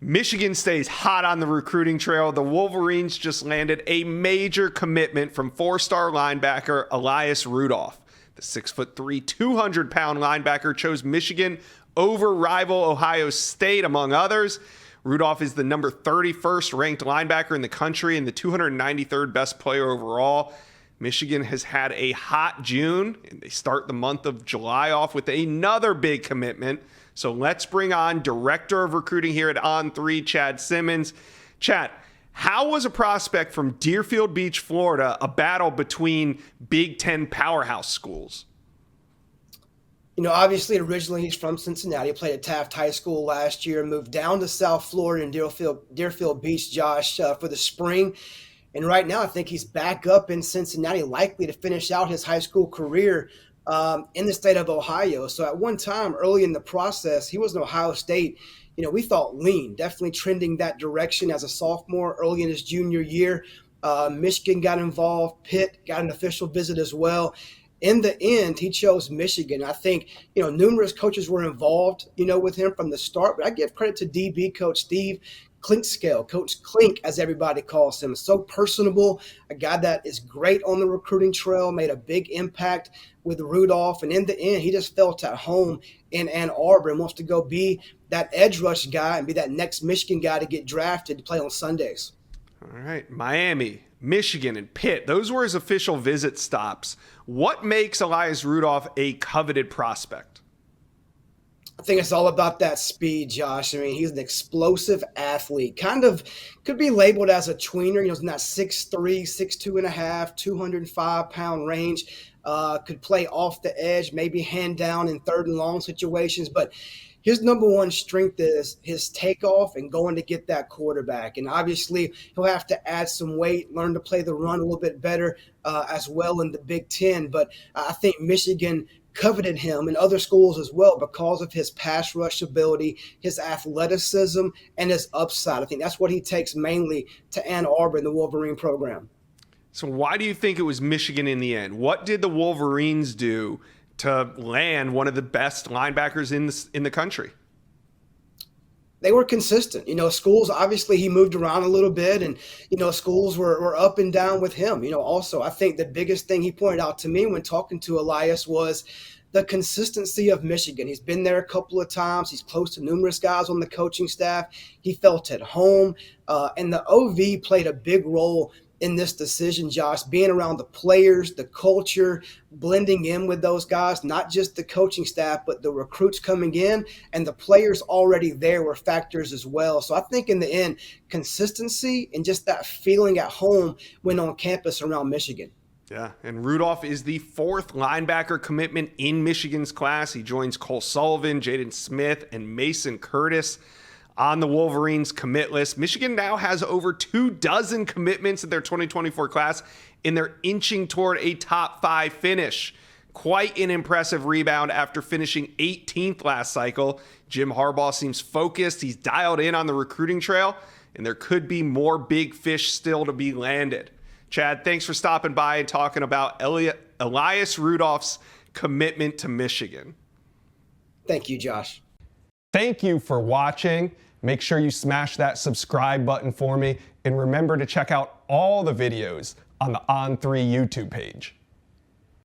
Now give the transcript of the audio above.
Michigan stays hot on the recruiting trail. The Wolverines just landed a major commitment from four-star linebacker Elias Rudolph. The 6'3", 200-pound linebacker chose Michigan over rival Ohio State, among others. Rudolph is the number 31st ranked linebacker in the country and the 293rd best player overall. Michigan has had a hot June, and they start the month of July off with another big commitment. So let's bring on Director of Recruiting here at On3, Chad Simmons. Chad, how was a prospect from Deerfield Beach, Florida, a battle between Big Ten powerhouse schools? You know, obviously, originally he's from Cincinnati, played at Taft High School last year, moved down to South Florida and Deerfield Beach, Josh, for the spring. And right now, I think he's back up in Cincinnati, likely to finish out his high school career in the state of Ohio. So at one time, early in the process, he was an Ohio State, we thought lean, definitely trending that direction as a sophomore early in his junior year. Michigan got involved. Pitt got an official visit as well. In the end, he chose Michigan. I think, numerous coaches were involved, with him from the start. But I give credit to DB coach Steve Clinkscale, Coach Clink, as everybody calls him. So personable, a guy that is great on the recruiting trail, made a big impact with Rudolph. And in the end, he just felt at home in Ann Arbor and wants to go be that edge rush guy and be that next Michigan guy to get drafted to play on Sundays. All right, Miami, Michigan, and Pitt, those were his official visit stops. What makes Elias Rudolph a coveted prospect? I think it's all about that speed, Josh. I mean, he's an explosive athlete. Kind of could be labeled as a tweener. He's in that 6'3", 6'2.5", 205-pound range. Could play off the edge, maybe hand down in third and long situations. But his number one strength is his takeoff and going to get that quarterback. And obviously, he'll have to add some weight, learn to play the run a little bit better as well in the Big Ten. But I think Michigan coveted him and other schools as well because of his pass rush ability, his athleticism, and his upside. I think that's what he takes mainly to Ann Arbor in the Wolverine program. So why do you think it was Michigan in the end? What did the Wolverines do to land one of the best linebackers in the country? They were consistent. Schools, obviously he moved around a little bit and, schools were up and down with him. Also, I think the biggest thing he pointed out to me when talking to Elias was the consistency of Michigan. He's been there a couple of times. He's close to numerous guys on the coaching staff. He felt at home. And the OV played a big role in this decision, Josh, being around the players, the culture, blending in with those guys, not just the coaching staff, but the recruits coming in and the players already there were factors as well. So I think in the end, consistency and just that feeling at home when on campus around Michigan. Yeah, and Rudolph is the fourth linebacker commitment in Michigan's class. He joins Cole Sullivan, Jaden Smith, and Mason Curtis on the Wolverines commit list. Michigan now has over 24 commitments in their 2024 class, and they're inching toward a top 5 finish. Quite an impressive rebound after finishing 18th last cycle. Jim Harbaugh seems focused. He's dialed in on the recruiting trail, and there could be more big fish still to be landed. Chad, thanks for stopping by and talking about Elias Rudolph's commitment to Michigan. Thank you, Josh. Thank you for watching. Make sure you smash that subscribe button for me, and remember to check out all the videos on the On3 YouTube page.